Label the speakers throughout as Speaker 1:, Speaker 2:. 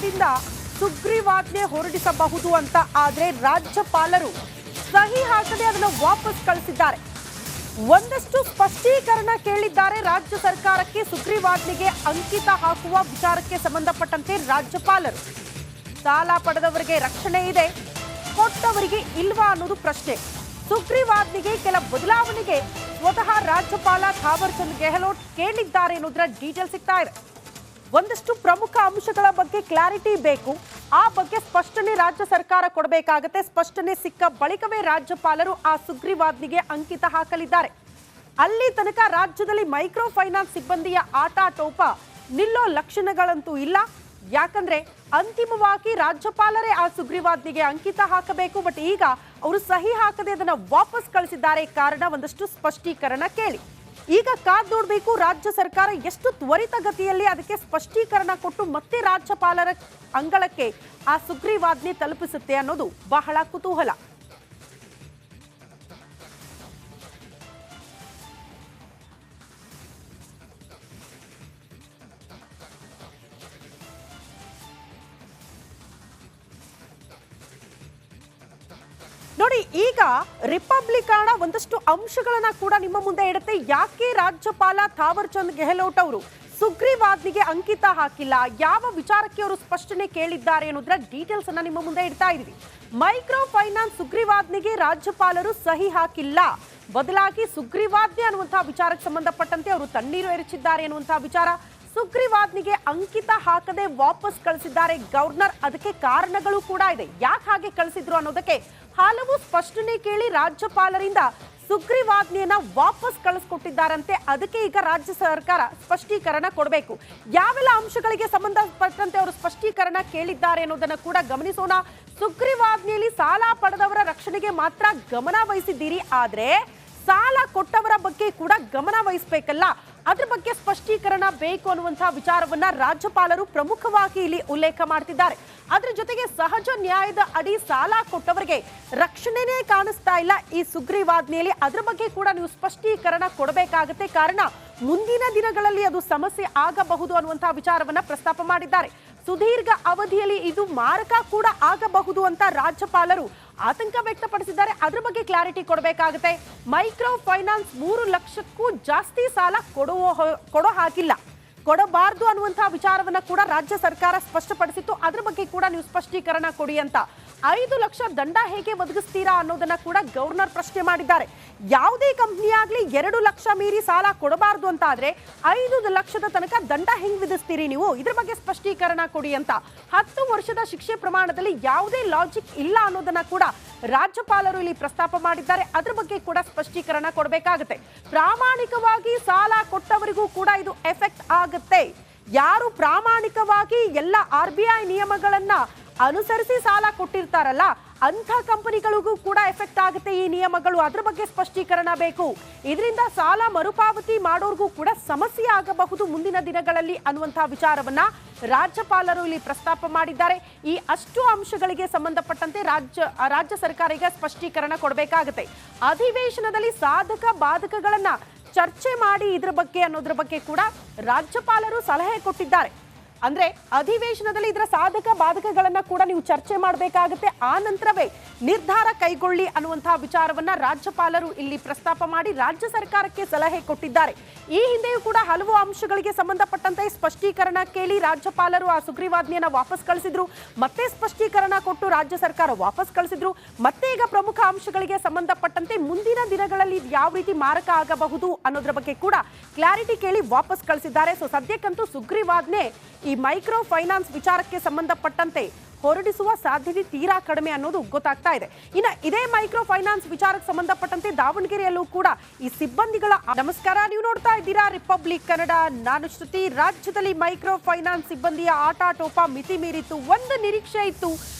Speaker 1: ಸರ್ಕಾರದಿಂದ ಸುಗ್ರೀವಾಜ್ಞೆ ಹೊರಡಿಸಬಹುದು ಅಂತ, ಆದರೆ ರಾಜ್ಯಪಾಲರು ಸಹಿ ಹಾಕದೆ ಅದನ್ನು ವಾಪಸ್ ಕಳಿಸಿದ್ದಾರೆ. ಒಂದಷ್ಟು ಸ್ಪಷ್ಟೀಕರಣ ಕೇಳಿದ್ದಾರೆ ರಾಜ್ಯ ಸರ್ಕಾರಕ್ಕೆ. ಸುಗ್ರೀವಾಜ್ಞೆಗೆ ಅಂಕಿತ ಹಾಕುವ ವಿಚಾರಕ್ಕೆ ಸಂಬಂಧಪಟ್ಟಂತೆ ರಾಜ್ಯಪಾಲರು ಸಾಲ ಪಡೆದವರಿಗೆ ರಕ್ಷಣೆ ಇದೆ, ಕೊಟ್ಟವರಿಗೆ ಇಲ್ವಾ ಅನ್ನೋದು ಪ್ರಶ್ನೆ. ಸುಗ್ರೀವಾಜ್ಞೆಗೆ ಕೆಲ ಬದಲಾವಣೆಗೆ ಸ್ವತಃ ರಾಜ್ಯಪಾಲ ಥಾವರ್ ಚಂದ್ ಗೆಹ್ಲೋಟ್ ಕೇಳಿದ್ದಾರೆ ಅನ್ನೋದರ ಡೀಟೇಲ್ ಸಿಗ್ತಾ ಇದೆ. ಒಂದಷ್ಟು ಪ್ರಮುಖ ಅಂಶಗಳ ಬಗ್ಗೆ ಕ್ಲಾರಿಟಿ ಬೇಕು. ಆ ಬಗ್ಗೆ ಸ್ಪಷ್ಟನೆ ರಾಜ್ಯ ಸರ್ಕಾರ ಕೊಡಬೇಕಾಗುತ್ತೆ. ಸ್ಪಷ್ಟನೆ ಸಿಕ್ಕ ಬಳಿಕವೇ ರಾಜ್ಯಪಾಲರು ಆ ಸುಗ್ರೀವಾಜ್ಞೆಗೆ ಅಂಕಿತ ಹಾಕಲಿದ್ದಾರೆ. ಅಲ್ಲಿ ತನಕ ರಾಜ್ಯದಲ್ಲಿ ಮೈಕ್ರೋ ಫೈನಾನ್ಸ್ ಸಿಬ್ಬಂದಿಯ ಆಟಾಟೋಪ ನಿಲ್ಲೋ ಲಕ್ಷಣಗಳಂತೂ ಇಲ್ಲ. ಯಾಕಂದ್ರೆ ಅಂತಿಮವಾಗಿ ರಾಜ್ಯಪಾಲರೇ ಆ ಸುಗ್ರೀವಾಜ್ಞೆಗೆ ಅಂಕಿತ ಹಾಕಬೇಕು. ಬಟ್ ಈಗ ಅವರು ಸಹಿ ಹಾಕದೆ ಅದನ್ನ ವಾಪಸ್ ಕಳಿಸಿದ್ದಾರೆ. ಕಾರಣ ಒಂದಷ್ಟು ಸ್ಪಷ್ಟೀಕರಣ ಕೇಳಿ. ಈಗ ಕಾದ್ ನೋಡಬೇಕು ರಾಜ್ಯ ಸರ್ಕಾರ ಎಷ್ಟು ತ್ವರಿತಗತಿಯಲ್ಲಿ ಅದಕ್ಕೆ ಸ್ಪಷ್ಟೀಕರಣ ಕೊಟ್ಟು ಮತ್ತೆ ರಾಜ್ಯಪಾಲರ ಅಂಗಳಕ್ಕೆ ಆ ಸುಗ್ರೀವಾಜ್ಞೆ ತಲುಪಿಸುತ್ತೆ ಅನ್ನೋದು ಬಹಳ ಕುತೂಹಲ. ನೋಡಿ, ಈಗ ರಿಪಬ್ಲಿಕನ್ ಒಂದಷ್ಟು ಅಂಶಗಳನ್ನ ಕೂಡ ನಿಮ್ಮ ಮುಂದೆ ಇಡುತ್ತೆ. ಯಾಕೆ ರಾಜ್ಯಪಾಲ ಥಾವರ್ ಚಂದ್ ಗೆಹ್ಲೋಟ್ ಅವರು ಸುಗ್ರೀವಾಜ್ಞೆಗೆ ಅಂಕಿತ ಹಾಕಿಲ್ಲ, ಯಾವ ವಿಚಾರಕ್ಕೆ ಅವರು ಸ್ಪಷ್ಟನೆ ಕೇಳಿದ್ದಾರೆ ಅನ್ನೋದರ ಡೀಟೇಲ್ಸ್ ಅನ್ನ ನಿಮ್ಮ ಮುಂದೆ ಇಡ್ತಾ ಇದೀವಿ. ಮೈಕ್ರೋ ಫೈನಾನ್ಸ್ ಸುಗ್ರೀವಾಜ್ಞೆಗೆ ರಾಜ್ಯಪಾಲರು ಸಹಿ ಹಾಕಿಲ್ಲ, ಬದಲಾಗಿ ಸುಗ್ರೀವಾಜ್ಞೆ ಅನ್ನುವಂತಹ ವಿಚಾರಕ್ಕೆ ಸಂಬಂಧಪಟ್ಟಂತೆ ಅವರು ತಣ್ಣೀರು ಎರಚಿದ್ದಾರೆ ಅನ್ನುವಂತಹ ವಿಚಾರ. ಸುಗ್ರೀವಾಜ್ಞೆಗೆ ಅಂಕಿತ ಹಾಕದೆ ವಾಪಸ್ ಕಳಿಸಿದ್ದಾರೆ ಗವರ್ನರ್. ಅದಕ್ಕೆ ಕಾರಣಗಳು ಕೂಡ ಇದೆ. ಯಾಕೆ ಹಾಗೆ ಕಳಿಸಿದ್ರು ಅನ್ನೋದಕ್ಕೆ ಹಲವು ಸ್ಪಷ್ಟನೆ ಕೇಳಿ ರಾಜ್ಯಪಾಲರಿಂದ ಸುಗ್ರೀವಾಜ್ಞೆಯನ್ನ ವಾಪಸ್ ಕಳಿಸ್ಕೊಟ್ಟಿದ್ದಾರಂತೆ. ಅದಕ್ಕೆ ಈಗ ರಾಜ್ಯ ಸರ್ಕಾರ ಸ್ಪಷ್ಟೀಕರಣ ಕೊಡಬೇಕು. ಯಾವೆಲ್ಲ ಅಂಶಗಳಿಗೆ ಸಂಬಂಧಪಟ್ಟಂತೆ ಅವರು ಸ್ಪಷ್ಟೀಕರಣ ಕೇಳಿದ್ದಾರೆ ಅನ್ನೋದನ್ನ ಕೂಡ ಗಮನಿಸೋಣ. ಸುಗ್ರೀವಾಜ್ಞೆಯಲ್ಲಿ ಸಾಲ ಪಡೆದವರ ರಕ್ಷಣೆಗೆ ಮಾತ್ರ ಗಮನ ವಹಿಸಿದ್ದೀರಿ, ಆದ್ರೆ ಸಾಲ ಕೊಟ್ಟವರ ಬಗ್ಗೆ ಕೂಡ ಗಮನ ವಹಿಸಬೇಕಲ್ಲ, ಅದ್ರ ಬಗ್ಗೆ ಸ್ಪಷ್ಟೀಕರಣ ಬೇಕು ಅನ್ನುವಂತಹ ವಿಚಾರವನ್ನ ರಾಜ್ಯಪಾಲರು ಪ್ರಮುಖವಾಗಿ ಇಲ್ಲಿ ಉಲ್ಲೇಖ ಮಾಡ್ತಿದ್ದಾರೆ. ಅದ್ರ ಜೊತೆಗೆ ಸಹಜ ನ್ಯಾಯದ ಅಡಿ ಸಾಲ ಕೊಟ್ಟವರಿಗೆ ರಕ್ಷಣೆನೇ ಕಾಣಿಸ್ತಾ ಇಲ್ಲ ಈ ಸುಗ್ರೀವಾಜ್ಞೆಯಲ್ಲಿ. ಅದ್ರ ಬಗ್ಗೆ ಕೂಡ ನೀವು ಸ್ಪಷ್ಟೀಕರಣ ಕೊಡಬೇಕಾಗುತ್ತೆ. ಕಾರಣ ಮುಂದಿನ ದಿನಗಳಲ್ಲಿ ಅದು ಸಮಸ್ಯೆ ಆಗಬಹುದು ಅನ್ನುವಂತಹ ವಿಚಾರವನ್ನ ಪ್ರಸ್ತಾಪ ಮಾಡಿದ್ದಾರೆ. ಸುದೀರ್ಘ ಅವಧಿಯಲ್ಲಿ ಇದು ಮಾರಕ ಕೂಡ ಆಗಬಹುದು ಅಂತ ರಾಜ್ಯಪಾಲರು ಆತಂಕ ವ್ಯಕ್ತಪಡಿಸಿದ್ದಾರೆ. ಅದ್ರ ಬಗ್ಗೆ ಕ್ಲಾರಿಟಿ ಕೊಡಬೇಕಾಗುತ್ತೆ. ಮೈಕ್ರೋ ಫೈನಾನ್ಸ್ 3 ಲಕ್ಷಕ್ಕೂ ಜಾಸ್ತಿ ಸಾಲ ಕೊಡೋ ಹಾಗಿಲ್ಲ, ಕೊಡಬಾರದು ಅನ್ನುವಂತಹ ವಿಚಾರವನ್ನ ಕೂಡ ರಾಜ್ಯ ಸರ್ಕಾರ ಸ್ಪಷ್ಟಪಡಿಸಿತ್ತು. ಅದ್ರ ಬಗ್ಗೆ ಕೂಡ ನೀವು ಸ್ಪಷ್ಟೀಕರಣ ಕೊಡಿ ಅಂತ. 5 ಲಕ್ಷ ದಂಡ ಹೇಗೆ ಒದಗಿಸ್ತೀರಾ ಅನ್ನೋದನ್ನ ಕೂಡ ಗವರ್ನರ್ ಪ್ರಶ್ನೆ ಮಾಡಿದ್ದಾರೆ. ಯಾವುದೇ ಕಂಪ್ನಿ ಆಗ್ಲಿ 2 ಲಕ್ಷ ಮೀರಿ ಸಾಲ ಕೊಡಬಾರದು ಅಂತ ಆದ್ರೆ 5 ಲಕ್ಷದ ತನಕ ದಂಡ ಹೆಂಗ್ ವಿಧಿಸ್ತೀರಿ ನೀವು, ಇದ್ರ ಬಗ್ಗೆ ಸ್ಪಷ್ಟೀಕರಣ ಕೊಡಿ ಅಂತ. 10 ವರ್ಷದ ಶಿಕ್ಷೆ ಪ್ರಮಾಣದಲ್ಲಿ ಯಾವುದೇ ಲಾಜಿಕ್ ಇಲ್ಲ ಅನ್ನೋದನ್ನ ಕೂಡ ರಾಜ್ಯಪಾಲರು ಇಲ್ಲಿ ಪ್ರಸ್ತಾಪ ಮಾಡಿದ್ದಾರೆ. ಅದ್ರ ಬಗ್ಗೆ ಕೂಡ ಸ್ಪಷ್ಟೀಕರಣ ಕೊಡಬೇಕಾಗುತ್ತೆ. ಪ್ರಾಮಾಣಿಕವಾಗಿ ಸಾಲ ಕೊಟ್ಟವರಿಗೂ ಕೂಡ ಇದು ಎಫೆಕ್ಟ್ ಆಗುತ್ತೆ. ಯಾರು ಪ್ರಾಮಾಣಿಕವಾಗಿ ಎಲ್ಲ RBI ನಿಯಮಗಳನ್ನ ಅನುಸರಿಸಿ ಸಾಲ ಕೊಟ್ಟಿರ್ತಾರಲ್ಲ ಅಂಥ ಕಂಪನಿಗಳಿಗೂ ಕೂಡ ಎಫೆಕ್ಟ್ ಆಗುತ್ತೆ ಈ ನಿಯಮಗಳು. ಅದ್ರ ಬಗ್ಗೆ ಸ್ಪಷ್ಟೀಕರಣ ಬೇಕು. ಇದರಿಂದ ಸಾಲ ಮರುಪಾವತಿ ಮಾಡೋರ್ಗೂ ಕೂಡ ಸಮಸ್ಯೆ ಆಗಬಹುದು ಮುಂದಿನ ದಿನಗಳಲ್ಲಿ ಅನ್ನುವಂತಹ ವಿಚಾರವನ್ನ ರಾಜ್ಯಪಾಲರು ಇಲ್ಲಿ ಪ್ರಸ್ತಾಪ ಮಾಡಿದ್ದಾರೆ. ಈ ಅಷ್ಟು ಅಂಶಗಳಿಗೆ ಸಂಬಂಧಪಟ್ಟಂತೆ ರಾಜ್ಯ ಸರ್ಕಾರ ಈಗ ಸ್ಪಷ್ಟೀಕರಣ ಕೊಡಬೇಕಾಗುತ್ತೆ. ಅಧಿವೇಶನದಲ್ಲಿ ಸಾಧಕ ಬಾಧಕಗಳನ್ನ ಚರ್ಚೆ ಮಾಡಿ ಇದ್ರ ಬಗ್ಗೆ ಅನ್ನೋದ್ರ ಬಗ್ಗೆ ಕೂಡ ರಾಜ್ಯಪಾಲರು ಸಲಹೆ ಕೊಟ್ಟಿದ್ದಾರೆ. ಅಂದ್ರೆ ಅಧಿವೇಶನದಲ್ಲಿ ಇದರ ಸಾಧಕ ಬಾಧಕಗಳನ್ನ ಕೂಡ ನೀವು ಚರ್ಚೆ ಮಾಡಬೇಕಾಗುತ್ತೆ. ಆ ನಂತರವೇ ನಿರ್ಧಾರ ಕೈಗೊಳ್ಳಿ ಅನ್ನುವಂತಹ ವಿಚಾರವನ್ನ ರಾಜ್ಯಪಾಲರು ಇಲ್ಲಿ ಪ್ರಸ್ತಾಪ ಮಾಡಿ ರಾಜ್ಯ ಸರ್ಕಾರಕ್ಕೆ ಸಲಹೆ ಕೊಟ್ಟಿದ್ದಾರೆ. ಈ ಹಿಂದೆಯೂ ಕೂಡ ಹಲವು ಅಂಶಗಳಿಗೆ ಸಂಬಂಧಪಟ್ಟಂತೆ ಸ್ಪಷ್ಟೀಕರಣ ಕೇಳಿ ರಾಜ್ಯಪಾಲರು ಆ ಸುಗ್ರೀವಾಜ್ಞೆಯನ್ನ ವಾಪಸ್ ಕಳಿಸಿದ್ರು. ಮತ್ತೆ ಸ್ಪಷ್ಟೀಕರಣ ಕೊಟ್ಟು ರಾಜ್ಯ ಸರ್ಕಾರ ವಾಪಸ್ ಕಳಿಸಿದ್ರು. ಮತ್ತೆ ಈಗ ಪ್ರಮುಖ ಅಂಶಗಳಿಗೆ ಸಂಬಂಧಪಟ್ಟಂತೆ ಮುಂದಿನ ದಿನಗಳಲ್ಲಿ ಯಾವ ರೀತಿ ಮಾರಕ ಆಗಬಹುದು ಅನ್ನೋದ್ರ ಬಗ್ಗೆ ಕೂಡ ಕ್ಲಾರಿಟಿ ಕೇಳಿ ವಾಪಸ್ ಕಳಿಸಿದ್ದಾರೆ. ಸೊ ಸದ್ಯಕ್ಕಂತೂ ಸುಗ್ರೀವಾಜ್ಞೆ ಈ ಮೈಕ್ರೋ ಫೈನಾನ್ಸ್ ವಿಚಾರಕ್ಕೆ ಸಂಬಂಧಪಟ್ಟಂತೆ ಹೊರಡಿಸುವ ಸಾಧ್ಯತೆ ತೀರಾ ಕಡಿಮೆ ಅನ್ನೋದು ಗೊತ್ತಾಗ್ತಾ ಇದೆ. ಇನ್ನು ಇದೇ ಮೈಕ್ರೋ ಫೈನಾನ್ಸ್ ವಿಚಾರಕ್ಕೆ ಸಂಬಂಧಪಟ್ಟಂತೆ ದಾವಣಗೆರೆಯಲ್ಲೂ ಕೂಡ ಈ ಸಿಬ್ಬಂದಿಗಳ ನಮಸ್ಕಾರ, ನೀವು ನೋಡ್ತಾ ಇದ್ದೀರಾ ರಿಪಬ್ಲಿಕ್ ಕನ್ನಡ, ನಾನು ಶ್ರುತಿ. ರಾಜ್ಯದಲ್ಲಿ ಮೈಕ್ರೋ ಫೈನಾನ್ಸ್ ಸಿಬ್ಬಂದಿಯ ಆಟಾಟೋಪ ಮಿತಿ ಮೀರಿತ್ತು. ಒಂದು ನಿರೀಕ್ಷೆ ಇತ್ತು,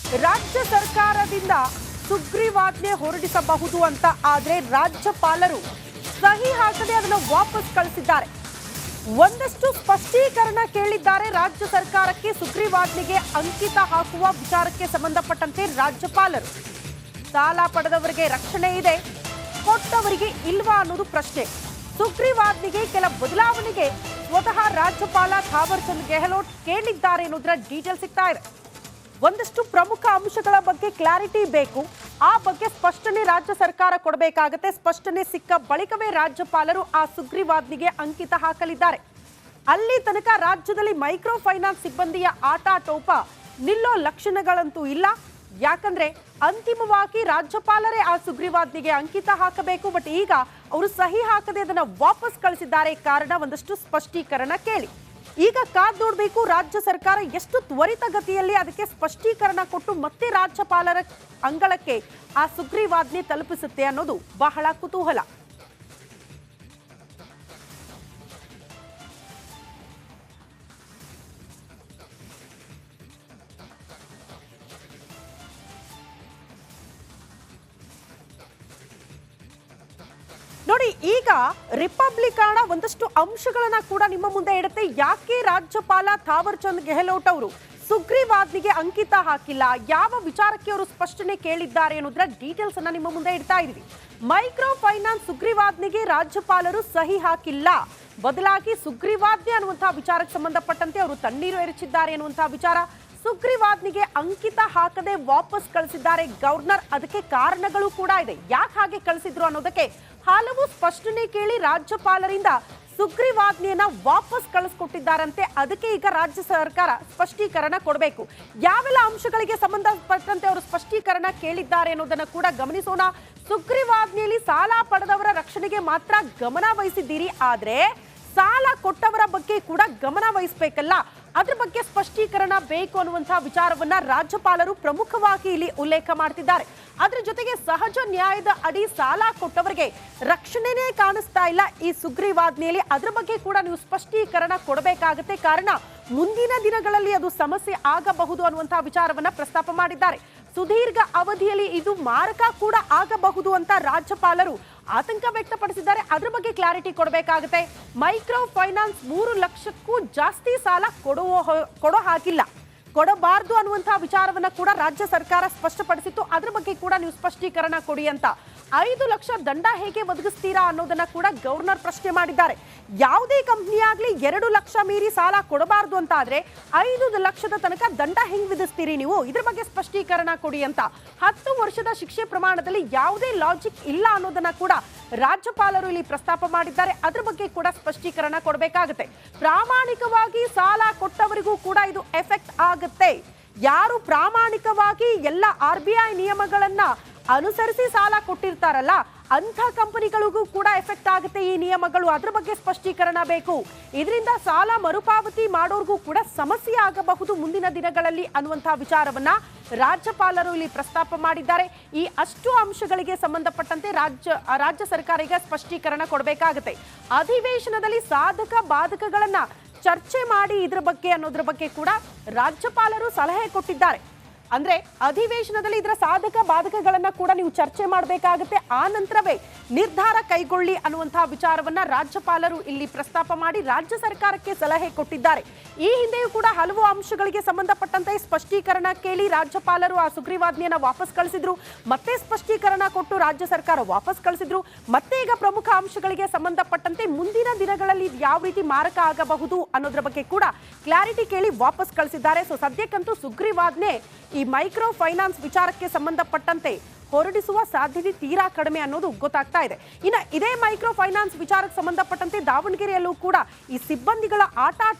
Speaker 1: ರಾಜ್ಯ ಸರ್ಕಾರದಿಂದ ಸುಗ್ರೀವಾಜ್ಞೆ ಹೊರಡಿಸಬಹುದು ಅಂತ, ಆದ್ರೆ ರಾಜ್ಯಪಾಲರು ಸಹಿ ಹಾಕದೆ ಅದನ್ನು ವಾಪಸ್ ಕಳಿಸಿದ್ದಾರೆ. ಒಂದಷ್ಟು ಸ್ಪಷ್ಟೀಕರಣ ಕೇಳಿದ್ದಾರೆ ರಾಜ್ಯ ಸರ್ಕಾರಕ್ಕೆ. ಸುಗ್ರೀವಾಜ್ಞೆಗೆ ಅಂಕಿತ ಹಾಕುವ ವಿಚಾರಕ್ಕೆ ಸಂಬಂಧಪಟ್ಟಂತೆ ರಾಜ್ಯಪಾಲರು ಸಾಲ ಪಡೆದವರಿಗೆ ರಕ್ಷಣೆ ಇದೆ, ಕೊಟ್ಟವರಿಗೆ ಇಲ್ವಾ ಅನ್ನೋದು ಪ್ರಶ್ನೆ. ಸುಗ್ರೀವಾಜ್ಞೆಗೆ ಕೆಲ ಬದಲಾವಣೆಗೆ ಸ್ವತಃ ರಾಜ್ಯಪಾಲ ಥಾವರ್ ಚಂದ್ ಗೆಹ್ಲೋಟ್ ಕೇಳಿದ್ದಾರೆ ಅನ್ನೋದರ ಡೀಟೇಲ್ ಸಿಗ್ತಾ ಇದೆ. ಒಂದಷ್ಟು ಪ್ರಮುಖ ಅಂಶಗಳ ಬಗ್ಗೆ ಕ್ಲಾರಿಟಿ ಬೇಕು. ಆ ಬಗ್ಗೆ ಸ್ಪಷ್ಟನೆ ರಾಜ್ಯ ಸರ್ಕಾರ ಕೊಡಬೇಕಾಗುತ್ತೆ. ಸ್ಪಷ್ಟನೆ ಸಿಕ್ಕ ಬಳಿಕವೇ ರಾಜ್ಯಪಾಲರು ಆ ಸುಗ್ರೀವಾಜ್ಞೆಗೆ ಅಂಕಿತ ಹಾಕಲಿದ್ದಾರೆ. ಅಲ್ಲಿ ತನಕ ರಾಜ್ಯದಲ್ಲಿ ಮೈಕ್ರೋ ಫೈನಾನ್ಸ್ ಸಿಬ್ಬಂದಿಯ ಆಟಾಟೋಪ ನಿಲ್ಲೋ ಲಕ್ಷಣಗಳಂತೂ ಇಲ್ಲ. ಯಾಕಂದ್ರೆ ಅಂತಿಮವಾಗಿ ರಾಜ್ಯಪಾಲರೇ ಆ ಸುಗ್ರೀವಾಜ್ಞೆಗೆ ಅಂಕಿತ ಹಾಕಬೇಕು. ಬಟ್ ಈಗ ಅವರು ಸಹಿ ಹಾಕದೆ ಅದನ್ನ ವಾಪಸ್ ಕಳಿಸಿದ್ದಾರೆ. ಕಾರಣ ಒಂದಷ್ಟು ಸ್ಪಷ್ಟೀಕರಣ ಕೇಳಿ. ಈಗ ಕಾದ್ ನೋಡಬೇಕು ರಾಜ್ಯ ಸರ್ಕಾರ ಎಷ್ಟು ತ್ವರಿತಗತಿಯಲ್ಲಿ ಅದಕ್ಕೆ ಸ್ಪಷ್ಟೀಕರಣ ಕೊಟ್ಟು ಮತ್ತೆ ರಾಜ್ಯಪಾಲರ ಅಂಗಳಕ್ಕೆ ಆ ಸುಗ್ರೀವಾಜ್ಞೆ ತಲುಪಿಸುತ್ತೆ ಅನ್ನೋದು ಬಹಳ ಕುತೂಹಲ. ನೋಡಿ, ಈಗ ರಿಪಬ್ಲಿಕಾನ ಒಂದಷ್ಟು ಅಂಶಗಳನ್ನ ಕೂಡ ನಿಮ್ಮ ಮುಂದೆ ಇಡುತ್ತೆ. ಯಾಕೆ ರಾಜ್ಯಪಾಲ ಥಾವರ್ ಚಂದ್ ಗೆಹ್ಲೋಟ್ ಅವರು ಸುಗ್ರೀವಾಜ್ಞೆಗೆ ಅಂಕಿತ ಹಾಕಿಲ್ಲ, ಯಾವ ವಿಚಾರಕ್ಕೆ ಅವರು ಸ್ಪಷ್ಟನೆ ಕೇಳಿದ್ದಾರೆ ಅನ್ನೋದರ ಡೀಟೇಲ್ಸ್ ಅನ್ನ ನಿಮ್ಮ ಮುಂದೆ ಇಡ್ತಾ ಇದೀವಿ. ಮೈಕ್ರೋ ಫೈನಾನ್ಸ್ ಸುಗ್ರೀವಾಜ್ಞೆಗೆ ರಾಜ್ಯಪಾಲರು ಸಹಿ ಹಾಕಿಲ್ಲ, ಬದಲಾಗಿ ಸುಗ್ರೀವಾಜ್ಞೆ ಅನ್ನುವಂತಹ ವಿಚಾರಕ್ಕೆ ಸಂಬಂಧಪಟ್ಟಂತೆ ಅವರು ತಣ್ಣೀರು ಎರಚಿದ್ದಾರೆ ಅನ್ನುವಂತಹ ವಿಚಾರ. ಸುಗ್ರೀವಾಜ್ಞೆಗೆ ಅಂಕಿತ ಹಾಕದೆ ವಾಪಸ್ ಕಳಿಸಿದ್ದಾರೆ ಗವರ್ನರ್. ಅದಕ್ಕೆ ಕಾರಣಗಳು ಕೂಡ ಇದೆ. ಯಾಕೆ ಹಾಗೆ ಕಳಿಸಿದ್ರು ಅನ್ನೋದಕ್ಕೆ ಹಲವು ಸ್ಪಷ್ಟನೆ ಕೇಳಿ ರಾಜ್ಯಪಾಲರಿಂದ ಸುಗ್ರೀವಾಜ್ಞೆಯನ್ನ ವಾಪಸ್ ಕಳಿಸ್ಕೊಟ್ಟಿದ್ದಾರಂತೆ. ಅದಕ್ಕೆ ಈಗ ರಾಜ್ಯ ಸರ್ಕಾರ ಸ್ಪಷ್ಟೀಕರಣ ಕೊಡಬೇಕು. ಯಾವೆಲ್ಲ ಅಂಶಗಳಿಗೆ ಸಂಬಂಧಪಟ್ಟಂತೆ ಅವರು ಸ್ಪಷ್ಟೀಕರಣ ಕೇಳಿದ್ದಾರೆ ಅನ್ನೋದನ್ನ ಕೂಡ ಗಮನಿಸೋಣ. ಸುಗ್ರೀವಾಜ್ಞೆಯಲ್ಲಿ ಸಾಲ ಪಡೆದವರ ರಕ್ಷಣೆಗೆ ಮಾತ್ರ ಗಮನ ವಹಿಸಿದ್ದೀರಿ, ಆದ್ರೆ ಸಾಲ ಕೊಟ್ಟವರ ಬಗ್ಗೆ ಕೂಡ ಗಮನ ವಹಿಸಬೇಕಲ್ಲ, ಅದ್ರ ಬಗ್ಗೆ ಸ್ಪಷ್ಟೀಕರಣ ಬೇಕು ಅನ್ನುವಂತಹ ವಿಚಾರವನ್ನ ರಾಜ್ಯಪಾಲರು ಪ್ರಮುಖವಾಗಿ ಇಲ್ಲಿ ಉಲ್ಲೇಖ ಮಾಡ್ತಿದ್ದಾರೆ. ಅದ್ರ ಜೊತೆಗೆ ಸಹಜ ನ್ಯಾಯದ ಅಡಿ ಸಾಲ ಕೊಟ್ಟವರಿಗೆ ರಕ್ಷಣೆನೇ ಕಾಣಿಸ್ತಾ ಇಲ್ಲ ಈ ಸುಗ್ರೀವಾಜ್ಞೆಯಲ್ಲಿ. ಅದ್ರ ಬಗ್ಗೆ ಕೂಡ ನೀವು ಸ್ಪಷ್ಟೀಕರಣ ಕೊಡಬೇಕಾಗುತ್ತೆ. ಕಾರಣ ಮುಂದಿನ ದಿನಗಳಲ್ಲಿ ಅದು ಸಮಸ್ಯೆ ಆಗಬಹುದು ಅನ್ನುವಂತಹ ವಿಚಾರವನ್ನ ಪ್ರಸ್ತಾಪ ಮಾಡಿದ್ದಾರೆ. ಸುದೀರ್ಘ ಅವಧಿಯಲ್ಲಿ ಇದು ಮಾರಕ ಕೂಡ ಆಗಬಹುದು ಅಂತ ರಾಜ್ಯಪಾಲರು ಆತಂಕ ವ್ಯಕ್ತಪಡಿಸಿದ್ದಾರೆ. ಅದ್ರ ಬಗ್ಗೆ ಕ್ಲಾರಿಟಿ ಕೊಡಬೇಕಾಗುತ್ತೆ. ಮೈಕ್ರೋ ಫೈನಾನ್ಸ್ 3 ಲಕ್ಷಕ್ಕೂ ಜಾಸ್ತಿ ಸಾಲ ಕೊಡೋ ಹಾಗಿಲ್ಲ, ಕೊಡಬಾರ್ದು ಅನ್ನುವಂತಹ ವಿಚಾರವನ್ನ ಕೂಡ ರಾಜ್ಯ ಸರ್ಕಾರ ಸ್ಪಷ್ಟಪಡಿಸಿತ್ತು. ಅದ್ರ ಬಗ್ಗೆ ಕೂಡ ನೀವು ಸ್ಪಷ್ಟೀಕರಣ ಕೊಡಿ ಅಂತ. 5 ಲಕ್ಷ ದಂಡ ಹೇಗೆ ಒದಗಿಸ್ತೀರಾ ಅನ್ನೋದನ್ನ ಕೂಡ ಗವರ್ನರ್ ಪ್ರಶ್ನೆ ಮಾಡಿದ್ದಾರೆ. ಯಾವುದೇ ಕಂಪ್ನಿ ಆಗ್ಲಿ 2 ಲಕ್ಷ ಮೀರಿ ಸಾಲ ಕೊಡಬಾರ್ದು ಅಂತ ಆದ್ರೆ 5 ಲಕ್ಷದ ತನಕ ದಂಡ ಹೆಂಗ್ ವಿಧಿಸ್ತೀರಿ ನೀವು, ಇದ್ರ ಬಗ್ಗೆ ಸ್ಪಷ್ಟೀಕರಣ ಕೊಡಿ ಅಂತ. 10 ವರ್ಷದ ಶಿಕ್ಷೆ ಪ್ರಮಾಣದಲ್ಲಿ ಯಾವುದೇ ಲಾಜಿಕ್ ಇಲ್ಲ ಅನ್ನೋದನ್ನ ಕೂಡ ರಾಜ್ಯಪಾಲರು ಇಲ್ಲಿ ಪ್ರಸ್ತಾಪ ಮಾಡಿದ್ದಾರೆ. ಅದ್ರ ಬಗ್ಗೆ ಕೂಡ ಸ್ಪಷ್ಟೀಕರಣ ಕೊಡಬೇಕಾಗುತ್ತೆ. ಪ್ರಾಮಾಣಿಕವಾಗಿ ಸಾಲ ಕೊಟ್ಟವರಿಗೂ ಕೂಡ ಇದು ಎಫೆಕ್ಟ್ ಆಗುತ್ತೆ. ಯಾರು ಪ್ರಾಮಾಣಿಕವಾಗಿ ಎಲ್ಲ RBI ನಿಯಮಗಳನ್ನ ಅನುಸರಿಸಿ ಸಾಲ ಕೊಟ್ಟಿರ್ತಾರಲ್ಲ ಅಂಥ ಕಂಪನಿಗಳಿಗೂ ಕೂಡ ಎಫೆಕ್ಟ್ ಆಗುತ್ತೆ ಈ ನಿಯಮಗಳು. ಅದ್ರ ಬಗ್ಗೆ ಸ್ಪಷ್ಟೀಕರಣ ಬೇಕು. ಇದರಿಂದ ಸಾಲ ಮರುಪಾವತಿ ಮಾಡೋರ್ಗೂ ಕೂಡ ಸಮಸ್ಯೆ ಆಗಬಹುದು ಮುಂದಿನ ದಿನಗಳಲ್ಲಿ ಅನ್ನುವಂತಹ ವಿಚಾರವನ್ನ ರಾಜ್ಯಪಾಲರು ಇಲ್ಲಿ ಪ್ರಸ್ತಾಪ ಮಾಡಿದ್ದಾರೆ. ಈ ಅಷ್ಟು ಅಂಶಗಳಿಗೆ ಸಂಬಂಧಪಟ್ಟಂತೆ ರಾಜ್ಯ ಸರ್ಕಾರ ಈಗ ಸ್ಪಷ್ಟೀಕರಣ ಕೊಡಬೇಕಾಗುತ್ತೆ. ಅಧಿವೇಶನದಲ್ಲಿ ಸಾಧಕ ಬಾಧಕಗಳನ್ನ ಚರ್ಚೆ ಮಾಡಿ ಇದ್ರ ಬಗ್ಗೆ ಅನ್ನೋದ್ರ ಬಗ್ಗೆ ಕೂಡ ರಾಜ್ಯಪಾಲರು ಸಲಹೆ ಕೊಟ್ಟಿದ್ದಾರೆ. ಅಂದ್ರೆ ಅಧಿವೇಶನದಲ್ಲಿ ಇದರ ಸಾಧಕ ಬಾಧಕಗಳನ್ನ ಕೂಡ ನೀವು ಚರ್ಚೆ ಮಾಡಬೇಕಾಗುತ್ತೆ. ಆ ನಂತರವೇ ನಿರ್ಧಾರ ಕೈಗೊಳ್ಳಿ ಅನ್ನುವಂತಹ ವಿಚಾರವನ್ನ ರಾಜ್ಯಪಾಲರು ಇಲ್ಲಿ ಪ್ರಸ್ತಾಪ ಮಾಡಿ ರಾಜ್ಯ ಸರ್ಕಾರಕ್ಕೆ ಸಲಹೆ ಕೊಟ್ಟಿದ್ದಾರೆ. ಈ ಹಿಂದೆಯೂ ಕೂಡ ಹಲವು ಅಂಶಗಳಿಗೆ ಸಂಬಂಧಪಟ್ಟಂತೆ ಸ್ಪಷ್ಟೀಕರಣ ಕೇಳಿ ರಾಜ್ಯಪಾಲರು ಆ ಸುಗ್ರೀವಾಜ್ಞೆಯನ್ನ ವಾಪಸ್ ಕಳಿಸಿದ್ರು. ಮತ್ತೆ ಸ್ಪಷ್ಟೀಕರಣ ಕೊಟ್ಟು ರಾಜ್ಯ ಸರ್ಕಾರ ವಾಪಸ್ ಕಳಿಸಿದ್ರು. ಮತ್ತೆ ಈಗ ಪ್ರಮುಖ ಅಂಶಗಳಿಗೆ ಸಂಬಂಧಪಟ್ಟಂತೆ ಮುಂದಿನ ದಿನಗಳಲ್ಲಿ ಯಾವ ರೀತಿ ಮಾರಕ ಆಗಬಹುದು ಅನ್ನೋದ್ರ ಬಗ್ಗೆ ಕೂಡ ಕ್ಲಾರಿಟಿ ಕೇಳಿ ವಾಪಸ್ ಕಳಿಸಿದ್ದಾರೆ. ಸೊ ಸದ್ಯಕ್ಕಂತೂ ಸುಗ್ರೀವಾಜ್ಞೆ ಈ ಮೈಕ್ರೋ ಫೈನಾನ್ಸ್ ವಿಚಾರಕ್ಕೆ ಸಂಬಂಧಪಟ್ಟಂತೆ ಹೊರಡಿಸುವ ಸಾಧ್ಯತೆ ತೀರಾ ಕಡಿಮೆ ಅನ್ನೋದು ಗೊತ್ತಾಗ್ತಾ ಇದೆ. ಇನ್ನು ಇದೇ ಮೈಕ್ರೋ ಫೈನಾನ್ಸ್ ವಿಚಾರಕ್ಕೆ ಸಂಬಂಧಪಟ್ಟಂತೆ ದಾವಣಗೆರೆಯಲ್ಲೂ ಕೂಡ ಈ ಸಿಬ್ಬಂದಿಗಳ ಆಟ